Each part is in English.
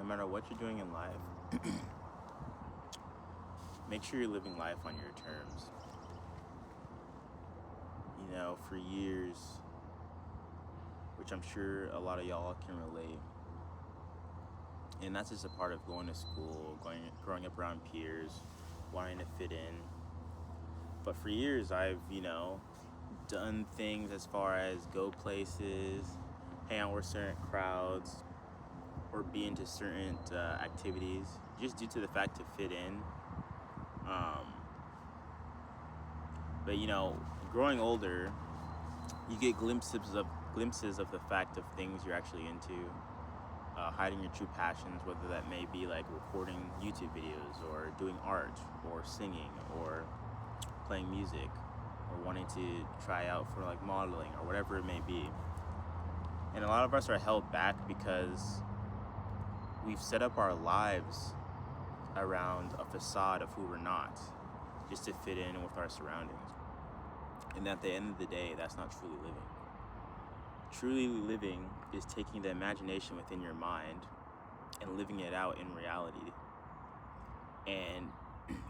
matter what you're doing in life, make sure you're living life on your terms. For years, which I'm sure a lot of y'all can relate, and that's just a part of going to school, growing up around peers, wanting to fit in. But for years, I've, done things as far as go places, hang out with certain crowds, or be into certain activities, just due to the fact to fit in. But growing older, you get glimpses of the fact of things you're actually into, hiding your true passions, whether that may be like recording YouTube videos, or doing art, or singing, or playing music, or wanting to try out for like modeling, or whatever it may be. And a lot of us are held back because we've set up our lives around a facade of who we're not, just to fit in with our surroundings. And at the end of the day, that's not truly living. Truly living is taking the imagination within your mind and living it out in reality. And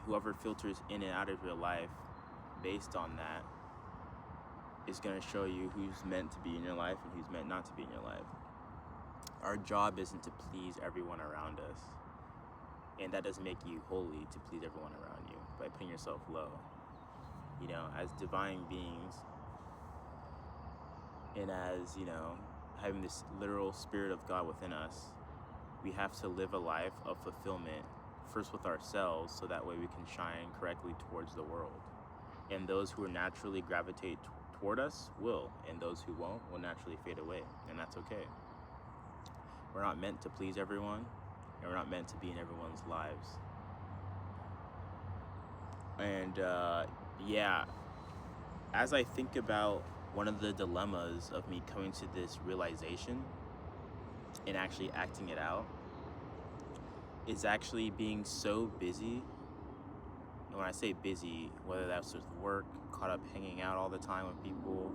whoever filters in and out of your life based on that is going to show you who's meant to be in your life and who's meant not to be in your life. Our job isn't to please everyone around us. And that doesn't make you holy to please everyone around you by putting yourself low. As divine beings, and as, having this literal spirit of God within us, we have to live a life of fulfillment, first with ourselves, so that way we can shine correctly towards the world. And those who naturally gravitate toward us will, and those who won't will naturally fade away, and that's okay. We're not meant to please everyone, and we're not meant to be in everyone's lives. And as I think about one of the dilemmas of me coming to this realization and actually acting it out is actually being so busy. And when I say busy, whether that's with work, caught up hanging out all the time with people,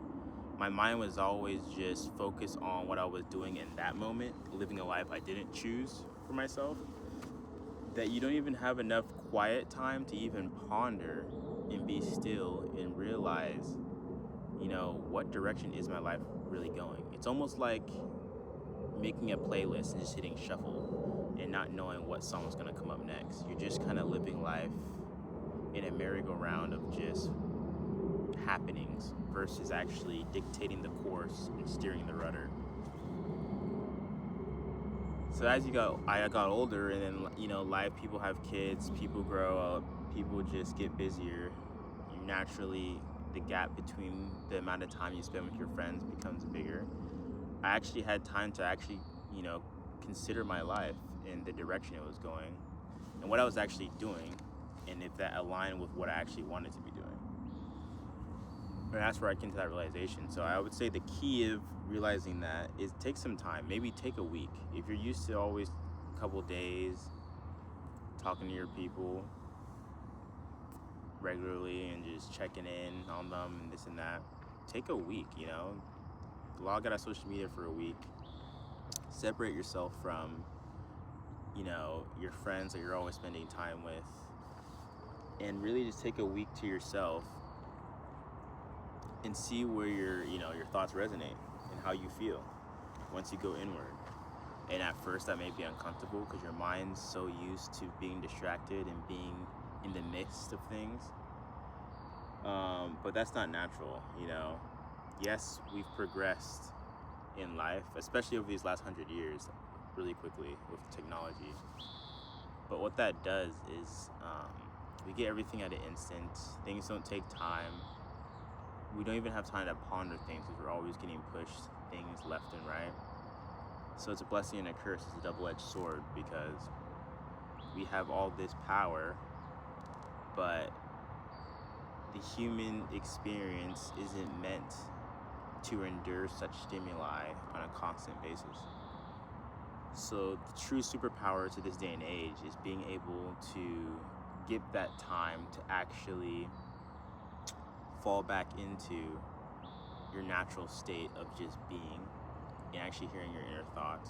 my mind was always just focused on what I was doing in that moment, living a life I didn't choose for myself, that you don't even have enough quiet time to even ponder and be still and realize, what direction is my life really going? It's almost like making a playlist and just hitting shuffle and not knowing what song's gonna come up next. You're just kind of living life in a merry-go-round of just happenings versus actually dictating the course and steering the rudder. So as I got older, and then life, people have kids, people grow up, people just get busier. You naturally, the gap between the amount of time you spend with your friends becomes bigger. I actually had time to consider my life and the direction it was going, and what I was actually doing, and if that aligned with what I actually wanted to be doing. And that's where I came to that realization. So I would say the key of realizing that is take some time, maybe take a week. If you're used to always a couple days talking to your people regularly and just checking in on them and this and that, take a week, log out of social media for a week, separate yourself from, your friends that you're always spending time with, and really just take a week to yourself and see where your thoughts resonate and how you feel once you go inward. And at first that may be uncomfortable because your mind's so used to being distracted and being in the midst of things. But that's not natural, Yes, we've progressed in life, especially over these last 100 years, really quickly with technology. But what that does is we get everything at an instant. Things don't take time. We don't even have time to ponder things because we're always getting pushed things left and right. So it's a blessing and a curse. It's a double-edged sword because we have all this power, but the human experience isn't meant to endure such stimuli on a constant basis. So the true superpower to this day and age is being able to give that time to actually fall back into your natural state of just being and actually hearing your inner thoughts.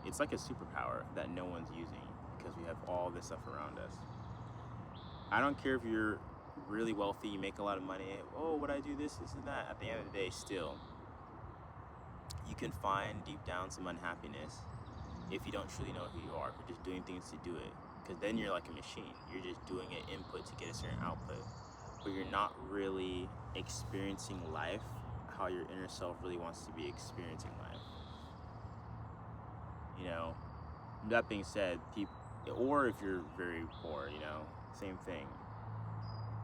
it's like a superpower that no one's using because we have all this stuff around us. I don't care if you're really wealthy, you make a lot of money. Oh, would I do this, this, and that? At the end of the day, still, you can find deep down some unhappiness if you don't truly know who you are. If you're just doing things to do it, because then you're like a machine. You're just doing an input to get a certain output, but you're not really experiencing life how your inner self really wants to be experiencing life. You know, that being said, people, or if you're very poor, you know, same thing.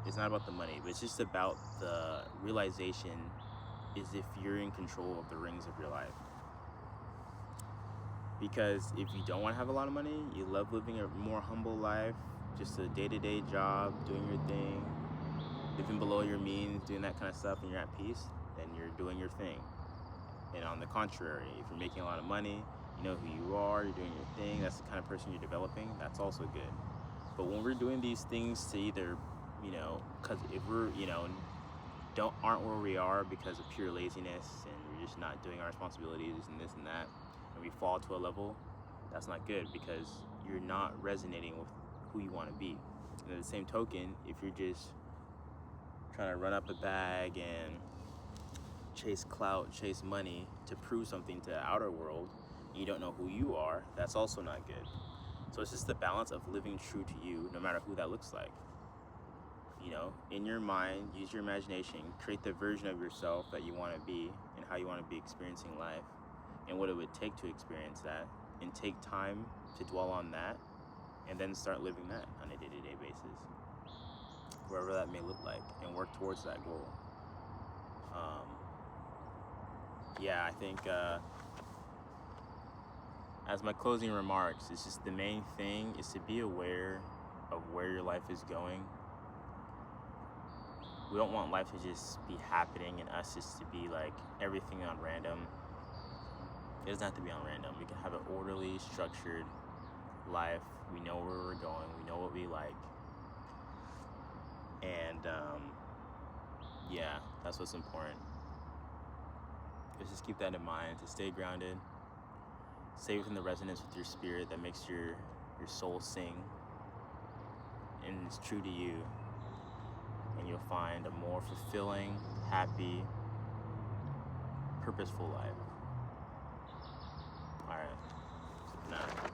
It's not about the money, but it's just about the realization is if you're in control of the rings of your life. Because if you don't want to have a lot of money, you love living a more humble life, just a day-to-day job, doing your thing, living below your means, doing that kind of stuff, and you're at peace, then you're doing your thing. And on the contrary, if you're making a lot of money, you know who you are, you're doing your thing, that's the kind of person you're developing, that's also good. But when we're doing these things to either, you know, because if we're, you know, aren't where we are because of pure laziness and we're just not doing our responsibilities and this and that, and we fall to a level, that's not good because you're not resonating with who you want to be. And at the same token, if you're just trying to run up a bag and chase clout, chase money to prove something to the outer world, and you don't know who you are, that's also not good. So it's just the balance of living true to you, no matter who that looks like. You know, in your mind, use your imagination, create the version of yourself that you want to be and how you want to be experiencing life and what it would take to experience that, and take time to dwell on that and then start living that on a day-to-day basis, wherever that may look like, and work towards that goal. Yeah, I think as my closing remarks, it's just the main thing is to be aware of where your life is going. We don't want life to just be happening and us just to be like everything on random. It doesn't have to be on random. We can have an orderly, structured life. We know where we're going. We know what we like. And yeah, that's what's important. Let's just keep that in mind, to stay grounded, stay within the resonance with your spirit that makes your soul sing and it's true to you, and you'll find a more fulfilling, happy, purposeful life. All right, so good night.